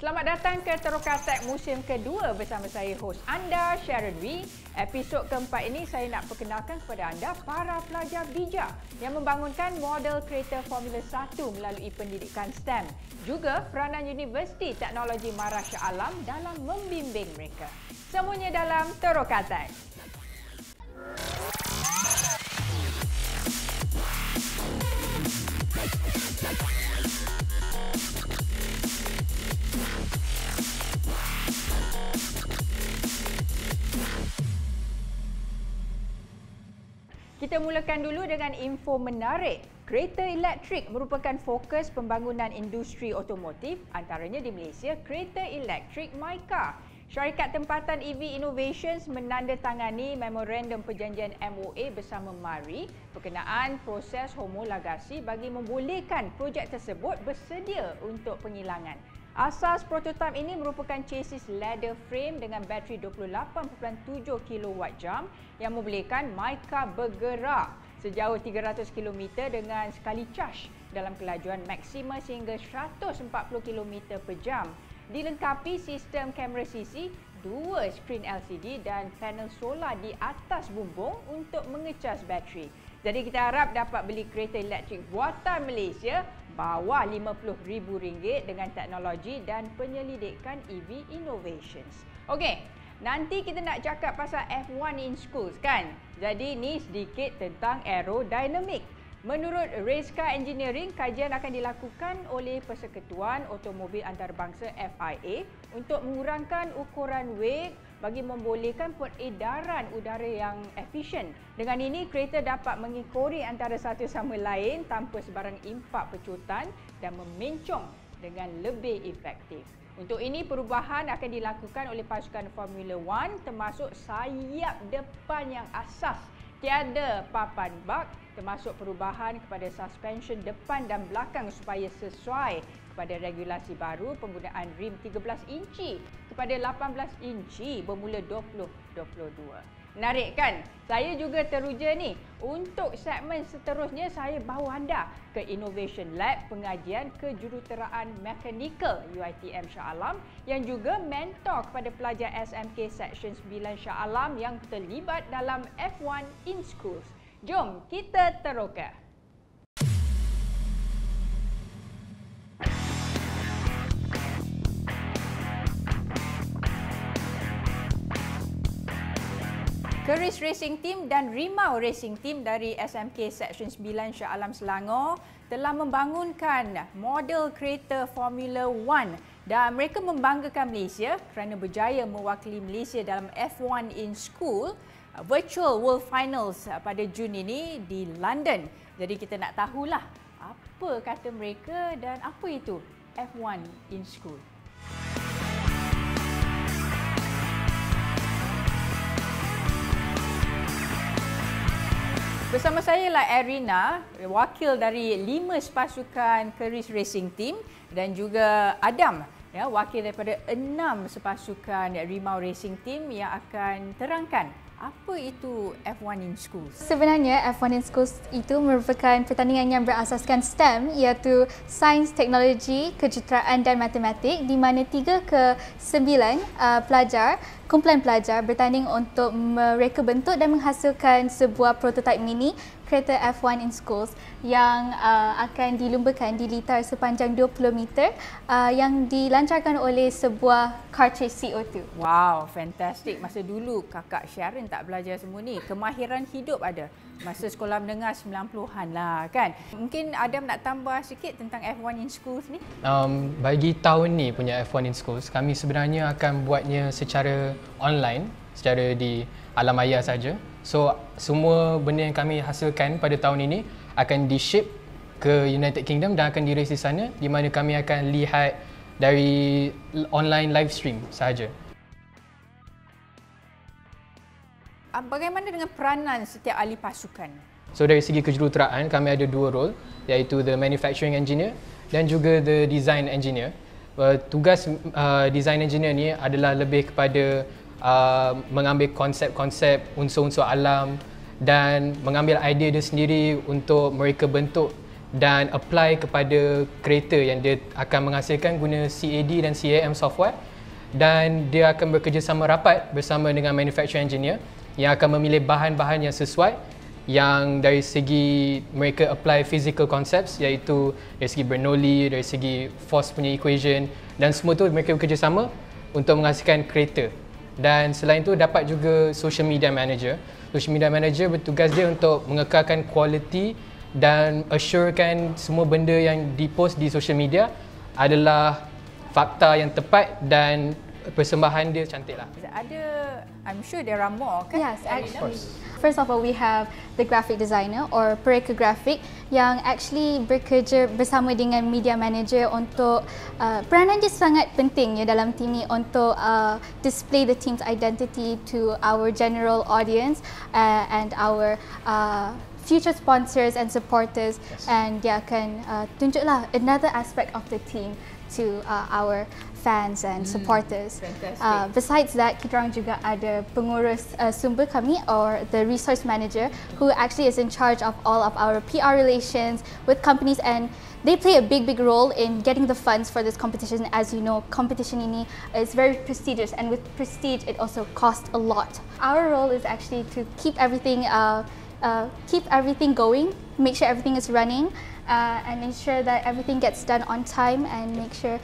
Selamat datang ke Terokatek musim kedua bersama saya, hos anda, Sharon Wee. Episod keempat ini saya nak perkenalkan kepada anda para pelajar bijak yang membangunkan model kereta Formula 1 melalui pendidikan STEM. Juga peranan Universiti Teknologi Mara Shah Alam dalam membimbing mereka. Semuanya dalam Terokatek. Kita mulakan dulu dengan info menarik. Kereta elektrik merupakan fokus pembangunan industri otomotif, antaranya di Malaysia, kereta elektrik MyCar. Syarikat tempatan EV Innovations menandatangani memorandum perjanjian MOA bersama MARI berkenaan proses homologasi bagi membolehkan projek tersebut bersedia untuk penghilangan. Asas prototip ini merupakan chassis ladder frame dengan bateri 28.7 kWh yang membolehkan MyCar bergerak sejauh 300 km dengan sekali charge dalam kelajuan maksima sehingga 140 km per jam. Dilengkapi sistem kamera CC, 2 skrin LCD dan panel solar di atas bumbung untuk mengecas bateri. Jadi kita harap dapat beli kereta elektrik buatan Malaysia bawah RM50,000 dengan teknologi dan penyelidikan EV Innovations. Okey, nanti kita nak cakap pasal F1 in schools kan? Jadi ni sedikit tentang aerodinamik. Menurut Race Car Engineering, kajian akan dilakukan oleh Persekutuan Automobil Antarabangsa FIA untuk mengurangkan ukuran wake bagi membolehkan peredaran udara yang efisien. Dengan ini, kereta dapat mengekori antara satu sama lain tanpa sebarang impak pecutan dan memencong dengan lebih efektif. Untuk ini, perubahan akan dilakukan oleh pasukan Formula 1 termasuk sayap depan yang asas, tiada papan bak, termasuk perubahan kepada suspension depan dan belakang supaya sesuai kepada regulasi baru penggunaan rim 13 inci kepada 18 inci bermula 2022. Menarik kan? Saya juga teruja ni. Untuk segmen seterusnya, saya bawa anda ke Innovation Lab Pengajian Kejuruteraan Mekanikal UiTM Shah Alam yang juga mentor kepada pelajar SMK Seksyen 9 Shah Alam yang terlibat dalam F1 in Schools. Jom kita teroka. Keris Racing Team dan Rimau Racing Team dari SMK Seksyen 9 Shah Alam Selangor telah membangunkan model kereta Formula 1 dan mereka membanggakan Malaysia kerana berjaya mewakili Malaysia dalam F1 in School Virtual World Finals pada Jun ini di London. Jadi kita nak tahulah apa kata mereka dan apa itu F1 in School. Bersama saya lah Erina, wakil dari 5 sepasukan Keris Racing Team dan juga Adam, ya, wakil daripada 6 sepasukan Rimau Racing Team yang akan terangkan apa itu F1 in Schools. Sebenarnya F1 in Schools itu merupakan pertandingan yang berasaskan STEM, iaitu Sains, Teknologi, Kejuruteraan dan Matematik, di mana 3 ke 9 kumpulan pelajar bertanding untuk mereka bentuk dan menghasilkan sebuah prototip mini kereta F1 in Schools yang akan dilumbakan di litar sepanjang 20 meter yang dilancarkan oleh sebuah cartridge CO2. Wow, fantastik. Masa dulu kakak Sharon tak belajar semua ni. Kemahiran hidup ada. Masa sekolah menengah 90-an lah kan. Mungkin Adam nak tambah sikit tentang F1 in Schools ni? Bagi tahun ni punya F1 in Schools, kami sebenarnya akan buatnya secara online, secara di alam maya saja. So, semua benda yang kami hasilkan pada tahun ini akan di-ship ke United Kingdom dan akan di-race di sana, di mana kami akan lihat dari online live stream sahaja. Bagaimana dengan peranan setiap ahli pasukan? So, dari segi kejuruteraan, kami ada 2 role, iaitu the manufacturing engineer dan juga the design engineer. Tugas design engineer ni adalah lebih kepada mengambil konsep-konsep unsur-unsur alam dan mengambil idea dia sendiri untuk mereka bentuk dan apply kepada kereta yang dia akan menghasilkan guna CAD dan CAM software, dan dia akan bekerjasama rapat bersama dengan manufacturing engineer yang akan memilih bahan-bahan yang sesuai, yang dari segi mereka apply physical concepts, iaitu dari segi Bernoulli, dari segi force punya equation, dan semua tu mereka bekerjasama untuk menghasilkan kereta. Dan selain tu dapat juga social media manager. Social media manager bertugas dia untuk mengekalkan kualiti dan assurekan semua benda yang dipost di social media adalah fakta yang tepat dan persembahan dia cantik lah. Ada, I'm sure there are more kan? Yes, actually. First of all, we have the graphic designer or Pereka Graphic yang actually bekerja bersama dengan media manager untuk peranan dia sangat penting ya dalam tim ni untuk display the team's identity to our general audience and our future sponsors and supporters. Yes. And dia akan tunjuklah another aspect of the team to our fans and supporters. Besides that, kita orang juga ada pengurus sumber kami or the resource manager who actually is in charge of all of our PR relations with companies, and they play a big role in getting the funds for this competition. As you know, competition ini is very prestigious, and with prestige it also costs a lot. Our role is actually to keep everything going, make sure everything is running, and ensure that everything gets done on time, and make sure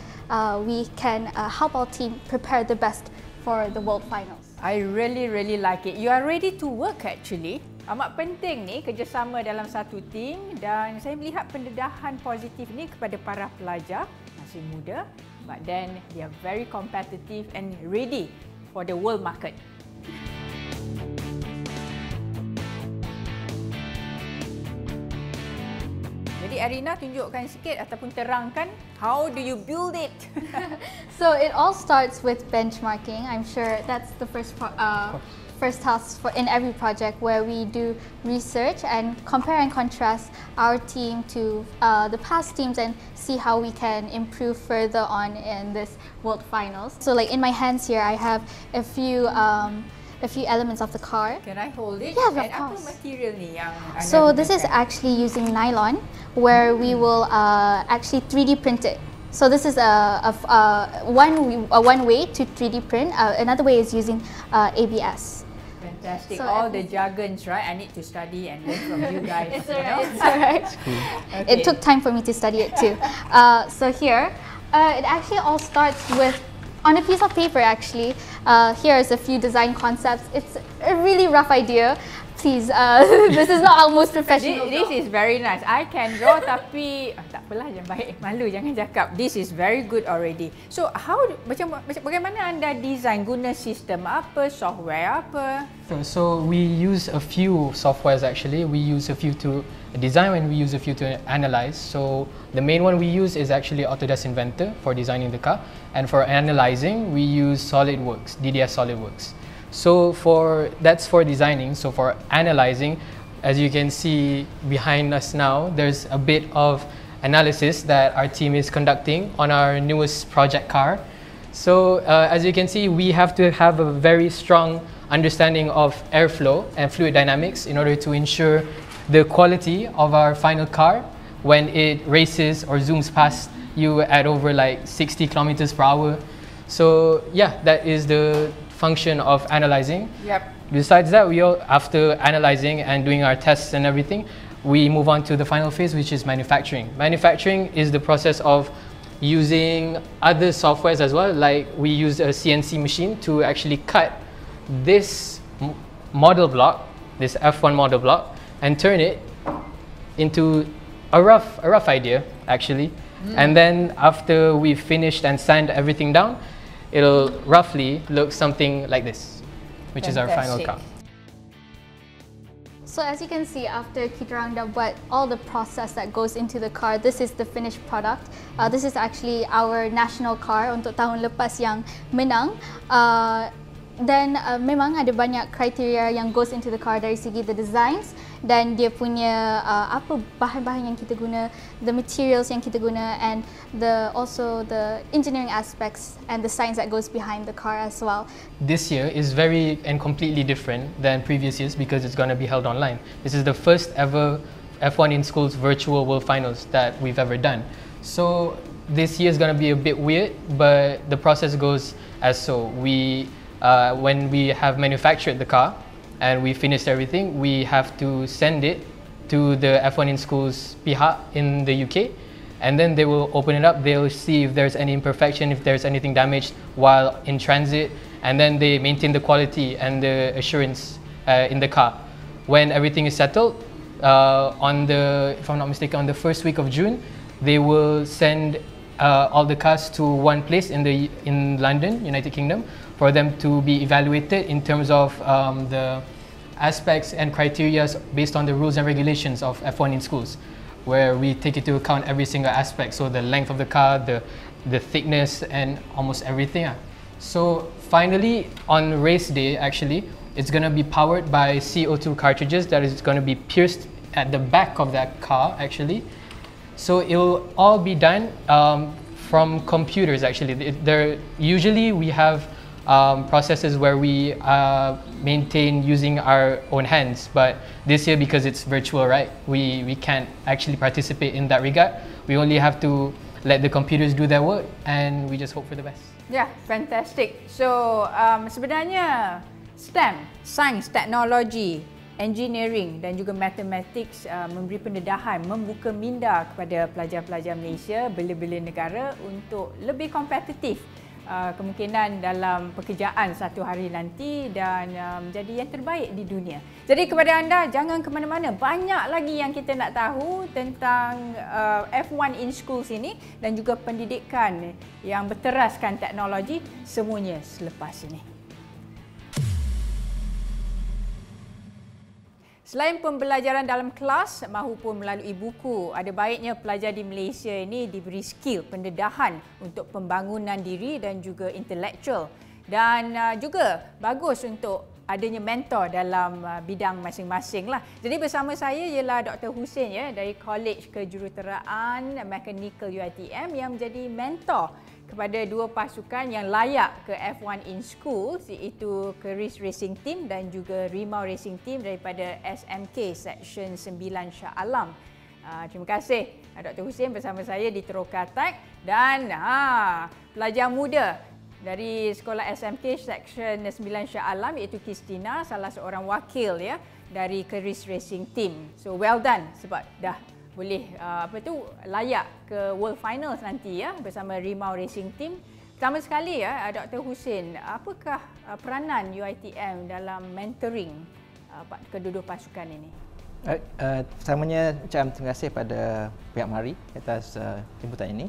we can help our team prepare the best for the World Finals. I really like it. You are ready to work actually. Amat penting ni kerjasama dalam satu tim, dan saya melihat pendedahan positif ni kepada para pelajar masih muda, but then they are very competitive and ready for the world market. Jadi Arina, tunjukkan sikit ataupun terangkan how do you build it? So it all starts with benchmarking. I'm sure that's the first task for in every project, where we do research and compare and contrast our team to the past teams and see how we can improve further on in this World Finals. So like in my hands here, I have a few elements of the car. Can I hold it? Yeah, of and course. Apa material ni yang So this is actually using nylon, where we will actually 3D print it. So this is one way to 3D print. Another way is using ABS. Fantastic. So all the jargons, right? I need to study and learn from you guys. It's alright. It's alright. Okay. It took time for me to study it too. So here, it actually all starts with on a piece of paper actually. Here is a few design concepts. It's a really rough idea. Please, this is not our most professional. This is very nice. I can draw tapi tak apalah, jangan baik, malu jangan cakap. This is very good already. So bagaimana anda design, guna sistem apa, software apa? So we use a few softwares actually. We use a few to design and we use a few to analyze. So the main one we use is actually Autodesk Inventor for designing the car, and for analyzing we use SolidWorks, DDS SolidWorks. So that's for designing. So for analyzing, as you can see behind us now, there's a bit of analysis that our team is conducting on our newest project car. So as you can see, we have to have a very strong understanding of airflow and fluid dynamics in order to ensure the quality of our final car when it races or zooms past you at over like 60 kilometers per hour. So yeah, that is the function of analyzing. Yep. Besides that, after analyzing and doing our tests and everything, we move on to the final phase, which is manufacturing. Manufacturing is the process of using other softwares as well, like we use a CNC machine to actually cut this model block, this F1 model block, and turn it into a rough idea actually. And then after we've finished and sand everything down, it'll roughly look something like this, which is our final car. So as you can see, after kita orang dah buat all the process that goes into the car, this is the finished product. This is actually our national car untuk tahun lepas yang menang. Dan memang ada banyak kriteria yang goes into the car dari segi the designs dan dia punya apa bahan-bahan yang kita guna, the materials yang kita guna, and also the engineering aspects and the science that goes behind the car as well. This year is very and completely different than previous years because it's going to be held online. This is the first ever F1 in Schools virtual World Finals that we've ever done. So this year is going to be a bit weird, but the process goes as so. When we have manufactured the car and we finished everything, we have to send it to the F1 in Schools pihak in the UK, and then they will open it up. They'll see if there's any imperfection, if there's anything damaged while in transit, and then they maintain the quality and the assurance in the car. When everything is settled, if I'm not mistaken, on the first week of June, they will send all the cars to one place in London, United Kingdom, for them to be evaluated in terms of the aspects and criteria based on the rules and regulations of F1 in Schools, where we take into account every single aspect, so the length of the car, the thickness, and almost everything. So finally, on race day, actually, it's going to be powered by CO2 cartridges that is going to be pierced at the back of that car, actually. So it will all be done from computers, actually. Usually we have processes where we maintain using our own hands, but this year, because it's virtual, right, we can't actually participate in that regard. We only have to let the computers do their work, and we just hope for the best. Yeah, fantastic. So sebenarnya STEM, Science, Teknologi, Engineering dan juga Mathematics memberi pendedahan, membuka minda kepada pelajar-pelajar Malaysia, bela-bela negara untuk lebih kompetitif kemungkinan dalam pekerjaan satu hari nanti dan menjadi yang terbaik di dunia. Jadi kepada anda, jangan ke mana-mana. Banyak lagi yang kita nak tahu tentang F1 in Schools ini dan juga pendidikan yang berteraskan teknologi, semuanya selepas ini. Selain pembelajaran dalam kelas mahupun melalui buku, ada baiknya pelajar di Malaysia ini diberi skill pendedahan untuk pembangunan diri dan juga intelektual, dan juga bagus untuk adanya mentor dalam bidang masing-masing lah. Jadi bersama saya ialah Dr. Hussein dari College Kejuruteraan Mechanical UiTM yang menjadi mentor kepada dua pasukan yang layak ke F1 in Schools, iaitu Keris Racing Team dan juga Rimau Racing Team daripada SMK Section 9 Shah Alam. Terima kasih Dr. Hussein bersama saya di Terokatak, dan pelajar muda dari sekolah SMK Section 9 Shah Alam iaitu Kristina, salah seorang wakil dari Keris Racing Team. So well done sebab dah boleh layak ke World Finals nanti bersama Rimau Racing Team. Pertama sekali Dr. Hussein, apakah peranan UiTM dalam mentoring kedua-dua pasukan ini? Pertamanya terima kasih pada pihak MARI atas jemputan ini.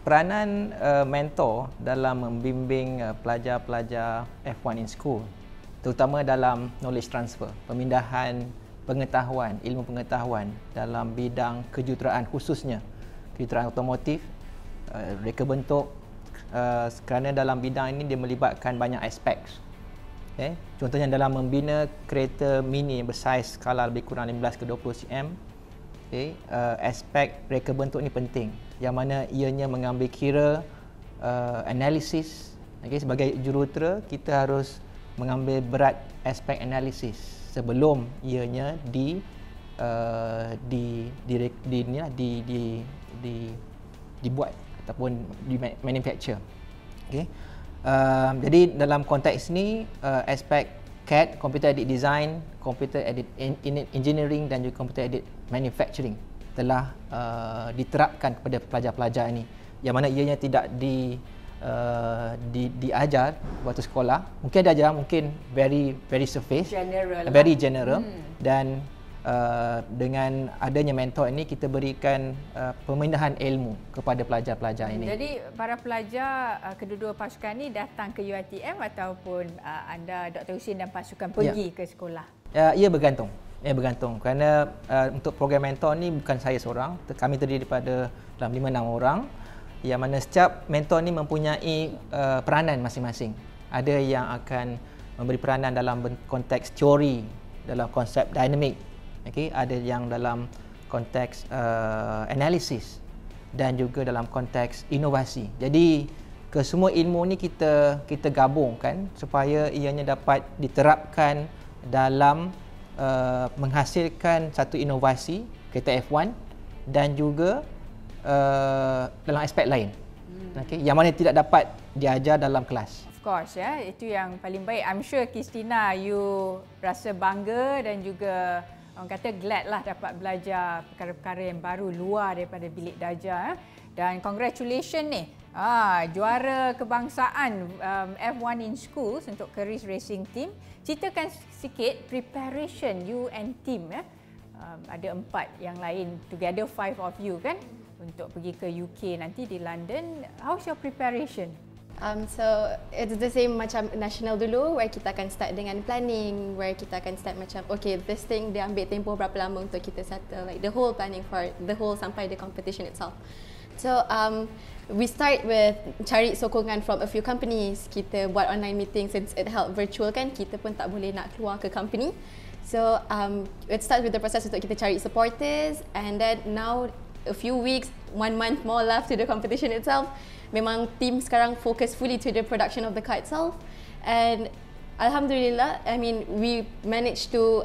Peranan mentor dalam membimbing pelajar-pelajar F1 in School, terutama dalam knowledge transfer, pemindahan pengetahuan, ilmu pengetahuan dalam bidang kejuruteraan, khususnya kejuruteraan otomotif, reka bentuk, kerana dalam bidang ini dia melibatkan banyak aspek. Contohnya dalam membina kereta mini yang bersaiz skala lebih kurang 15 ke 20 cm, aspek reka bentuk ini penting, yang mana ianya mengambil kira analisis. Sebagai jurutera, kita harus mengambil berat aspek analisis sebelum ianya dibuat ataupun di manufacture. Jadi dalam konteks ini, aspek CAD, Computer Aided Design, Computer Aided Engineering dan juga Computer Aided Manufacturing telah diterapkan kepada pelajar-pelajar ini, yang mana ianya tidak diajar waktu sekolah. Mungkin diajar, mungkin very surface, very general. Dan dengan adanya mentor ini, kita berikan pemindahan ilmu kepada pelajar-pelajar ini. Jadi para pelajar kedua-dua pasukan ini datang ke UiTM ataupun anda Dr. Hussein dan pasukan pergi ke sekolah? Ia bergantung. Bergantung kerana untuk program mentor ni bukan saya seorang, kami terdiri daripada dalam 5-6 orang, yang mana setiap mentor ni mempunyai peranan masing-masing. Ada yang akan memberi peranan dalam konteks teori, dalam konsep dinamik, ada yang dalam konteks analisis dan juga dalam konteks inovasi. Jadi kesemua ilmu ni kita gabungkan supaya ianya dapat diterapkan dalam menghasilkan satu inovasi kereta F1 dan juga dalam aspek lain. Okey, yang mana tidak dapat diajar dalam kelas. Of course ya, itu yang paling baik. I'm sure Christina, you rasa bangga dan juga orang kata glad lah dapat belajar perkara-perkara yang baru luar daripada bilik darjah. Dan congratulations ni, juara kebangsaan F1 in Schools untuk Keris Racing Team. Ceritakan sikit preparation you and team ya. Ada 4 yang lain, together 5 of you kan, untuk pergi ke UK nanti di London. How's your preparation? So it's the same macam national dulu, where kita akan start dengan planning, where kita akan start macam okay, this thing dia ambil tempoh berapa lama untuk kita settle, like the whole planning for the whole sampai the competition itself. So we start with cari sokongan from a few companies. Kita buat online meeting, since it held virtual kan, kita pun tak boleh nak keluar ke company. So it starts with the process untuk kita cari supporters, and then now a few weeks, 1 month more left to the competition itself. Memang team sekarang focus fully to the production of the car itself, and alhamdulillah, I mean we managed to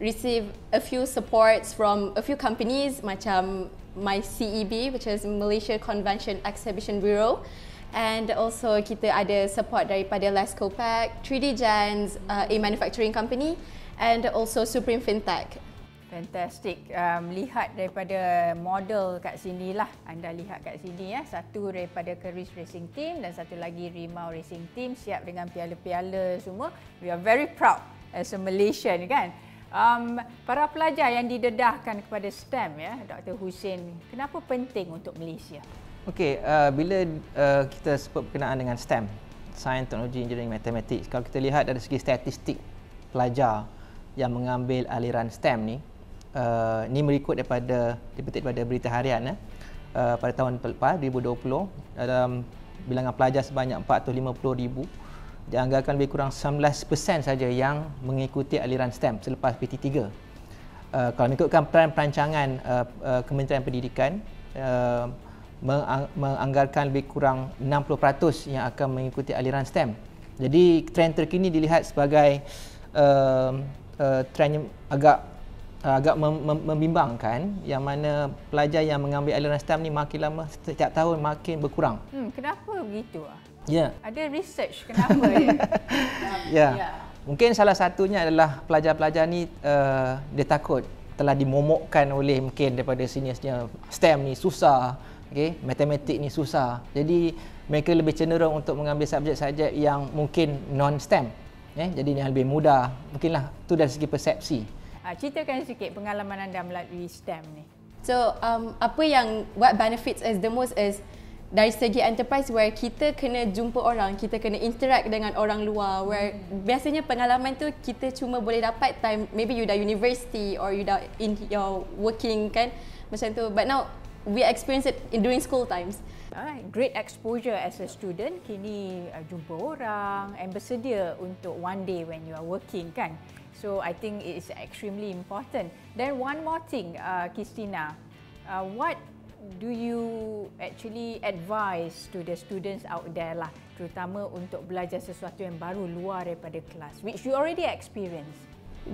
receive a few supports from a few companies macam MyCEB, which is Malaysia Convention Exhibition Bureau, and also kita ada support daripada Lescopac, 3D Gens, a manufacturing company, and also Supreme Fintech. Fantastic. Lihat daripada model kat sini lah. Anda lihat kat sini ya. Satu daripada Keris Racing Team dan satu lagi Rimau Racing Team, siap dengan piala-piala semua. We are very proud as a Malaysian kan. Para pelajar yang didedahkan kepada STEM ya, Dr. Hussein, kenapa penting untuk Malaysia? Okey, bila kita sebut berkenaan dengan STEM, Sains, Teknologi, Engineering, Matematik, kalau kita lihat dari segi statistik pelajar yang mengambil aliran STEM ni, ini mengikut dipetik daripada berita harian pada tahun lepas 2020, dalam bilangan pelajar sebanyak 450,000, dianggarkan lebih kurang 19% saja yang mengikuti aliran STEM selepas PT3. Kalau mengikutkan perancangan Kementerian Pendidikan, menganggarkan lebih kurang 60% yang akan mengikuti aliran STEM. Jadi trend terkini dilihat sebagai trend yang agak membimbangkan, yang mana pelajar yang mengambil aliran STEM ni makin lama setiap tahun makin berkurang. Kenapa begitu? Ya. Ada research kenapa dia? Ya. Mungkin salah satunya adalah pelajar-pelajar ni dia takut telah dimomokkan oleh mungkin daripada senior-senior STEM ni susah, okey, matematik ni susah. Jadi mereka lebih cenderung untuk mengambil subjek-subjek yang mungkin non-STEM. Jadi yang lebih mudah. Mungkinlah tu dari segi persepsi. Ceritakan sikit pengalaman anda melalui STEM ni. So what benefits us the most is dari segi enterprise, where kita kena jumpa orang, kita kena interact dengan orang luar, where biasanya pengalaman tu kita cuma boleh dapat time maybe you dah university or you dah in your working kan, macam tu, but now we experience it during school times. Great exposure as a student, kini jumpa orang and bersedia untuk one day when you are working kan. So I think it is extremely important. Then one more thing, Christina, what do you actually advise to the students out there lah, terutama untuk belajar sesuatu yang baru luar daripada kelas, which you already experience?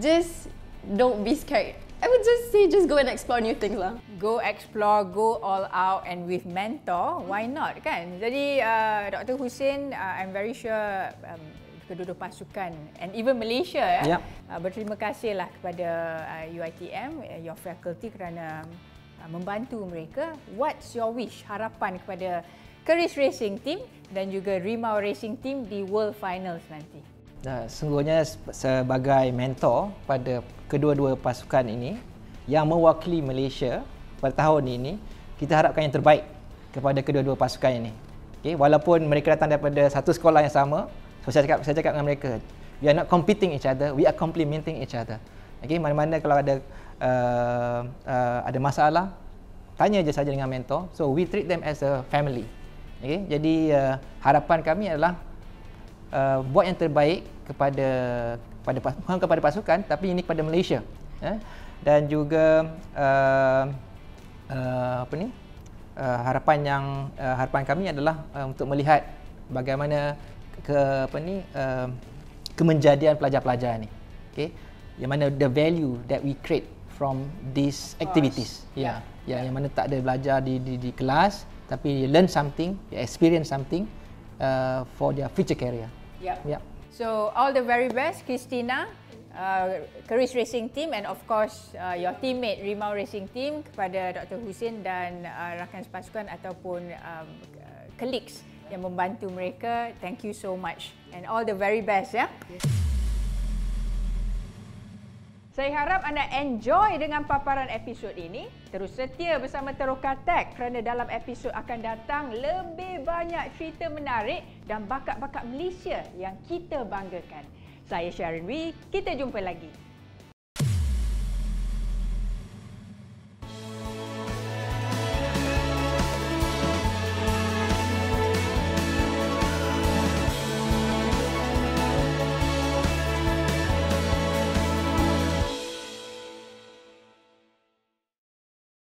Just don't be scared. I would just say just go and explore new things lah. Go explore, go all out, and with mentor, why not kan? Jadi Dr. Hussein, I'm very sure kedua-dua pasukan and even Malaysia berterima kasihlah kepada UiTM, your faculty, kerana membantu mereka. What's your wish, harapan kepada Keris Racing Team dan juga Rimau Racing Team di World Finals nanti? Sungguhnya sebagai mentor pada kedua-dua pasukan ini yang mewakili Malaysia pada tahun ini, kita harapkan yang terbaik kepada kedua-dua pasukan ini. Okay? Walaupun mereka datang daripada satu sekolah yang sama, saya cakap dengan mereka, we are not competing each other, we are complementing each other. Okay? Mana-mana kalau ada masalah, tanya je saja dengan mentor. So we treat them as a family. Okay? Jadi harapan kami adalah buat yang terbaik bukan kepada pasukan, tapi ini kepada Malaysia. Dan juga harapan kami adalah untuk melihat bagaimana kemenjadian pelajar-pelajar ni. Okay? yang mana the value that we create from these activities. Yang mana tak ada belajar di kelas, tapi learn something, experience something for their future career. So all the very best, Christina, Keris Racing Team, and of course your teammate Rimau Racing Team, kepada Dr. Husin dan rakan sepasukan ataupun colleagues yang membantu mereka. Thank you so much and all the very best ya. Saya harap anda enjoy dengan paparan episod ini. Terus setia bersama Teroka Tech kerana dalam episod akan datang lebih banyak cerita menarik dan bakat-bakat Malaysia yang kita banggakan. Saya Sharon Wee, kita jumpa lagi.